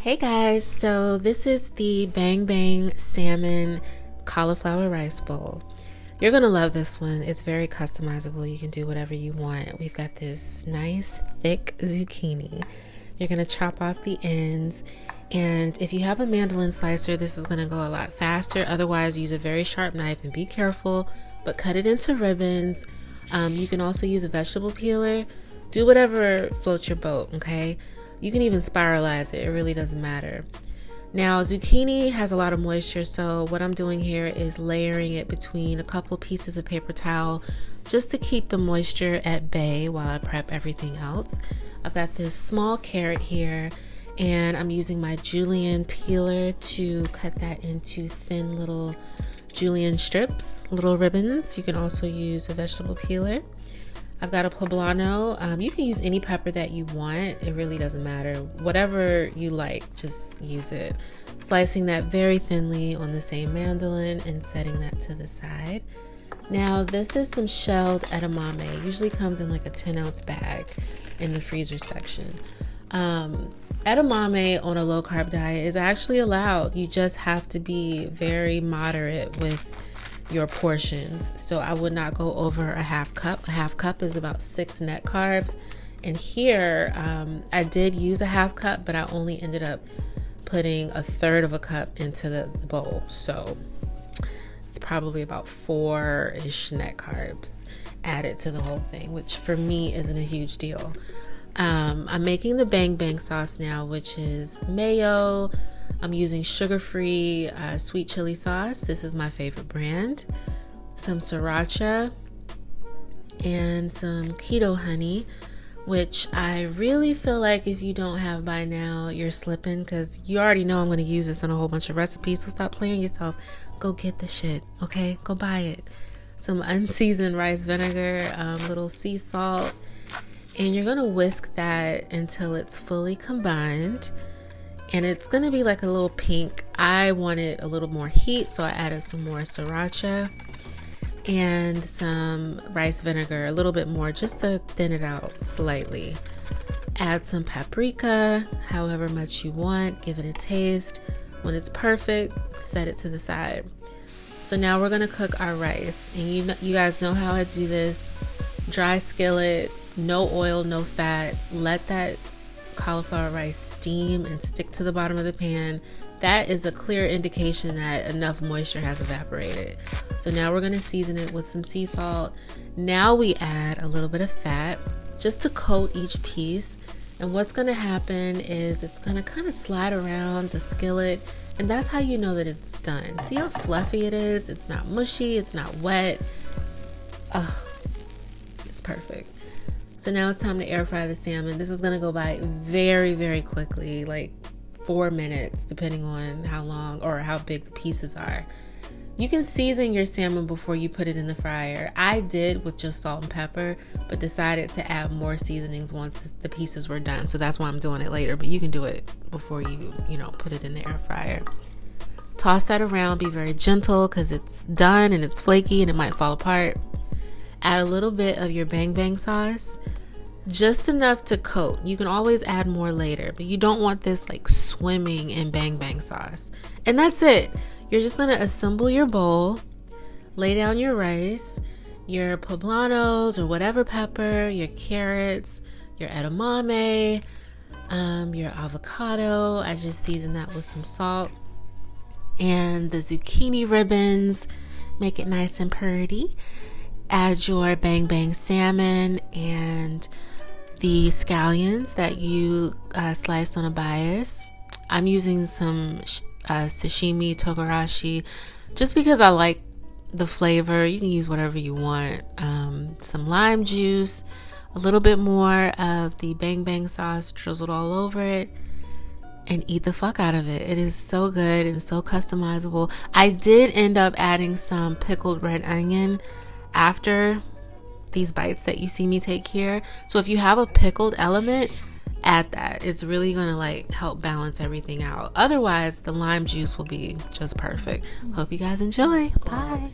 Hey guys, so this is the Bang Bang Salmon Cauliflower Rice Bowl. You're gonna love this one. It's very customizable. You can do whatever you want. We've got this nice thick zucchini. You're gonna chop off the ends, and if you have a mandolin slicer, this is gonna go a lot faster. Otherwise, use a very sharp knife and be careful, but cut it into ribbons. You can also use a vegetable peeler. Do whatever floats your boat, okay? You can even spiralize it. It really doesn't matter. Now, zucchini has a lot of moisture, so what I'm doing here is layering it between a couple pieces of paper towel just to keep the moisture at bay while I prep everything else. I've got this small carrot here, and I'm using my julienne peeler to cut that into thin little julienne strips, little ribbons. You can also use a vegetable peeler. I've got a poblano. You can use any pepper that you want. It really doesn't matter. Whatever you like, just use it. Slicing that very thinly on the same mandolin and setting that to the side. Now, this is some shelled edamame. It usually comes in like a 10-ounce bag in the freezer section. Edamame on a low-carb diet is actually allowed. You just have to be very moderate with your portions. So I would not go over a half cup. A half cup is about 6 net carbs. And here, I did use a half cup, but I only ended up putting a third of a cup into the bowl. So it's probably about 4-ish net carbs added to the whole thing, which for me isn't a huge deal. I'm making the Bang Bang sauce now, which is mayo. I'm using sugar-free sweet chili sauce. This is my favorite brand. Some sriracha and some keto honey, which I really feel like if you don't have by now, you're slipping, because you already know I'm going to use this in a whole bunch of recipes. So stop playing yourself. Go get the shit, okay? Go buy it. Some unseasoned rice vinegar, little sea salt, and you're going to whisk that until it's fully combined. And it's going to be like a little pink. I wanted a little more heat, so I added some more sriracha and some rice vinegar, a little bit more, just to thin it out slightly. Add some paprika, however much you want. Give it a taste. When it's perfect, set it to the side. So now we're going to cook our rice. And you guys know how I do this. Dry skillet, no oil, no fat. Let that cauliflower rice steam and stick to the bottom of the pan. That is a clear indication that enough moisture has evaporated. So now we're going to season it with some sea salt. Now we add a little bit of fat just to coat each piece. And what's going to happen is it's going to kind of slide around the skillet, and that's how you know that it's done. See how fluffy it is? It's not mushy, it's not wet. Ugh, it's perfect. So now it's time to air fry the salmon. This is going to go by very, very quickly, like 4 minutes, depending on how long or how big the pieces are. You can season your salmon before you put it in the fryer. I did with just salt and pepper, but decided to add more seasonings once the pieces were done. So that's why I'm doing it later, but you can do it before you put it in the air fryer. Toss that around, be very gentle because it's done and it's flaky and it might fall apart. Add a little bit of your Bang Bang sauce, just enough to coat. You can always add more later, but you don't want this like swimming in Bang Bang sauce. And that's it. You're just going to assemble your bowl, lay down your rice, your poblanos or whatever pepper, your carrots, your edamame, your avocado. I just seasoned that with some salt, and the zucchini ribbons. Make it nice and pretty. Add your Bang Bang salmon and the scallions that you sliced on a bias. I'm using some sashimi togarashi just because I like the flavor. You can use whatever you want. Some lime juice, a little bit more of the Bang Bang sauce drizzled all over it, and eat the fuck out of it. It is so good and so customizable. I did end up adding some pickled red onion after these bites that you see me take here. So if you have a pickled element, add that. It's really going to like help balance everything out. Otherwise, the lime juice will be just perfect. Hope you guys enjoy. Bye.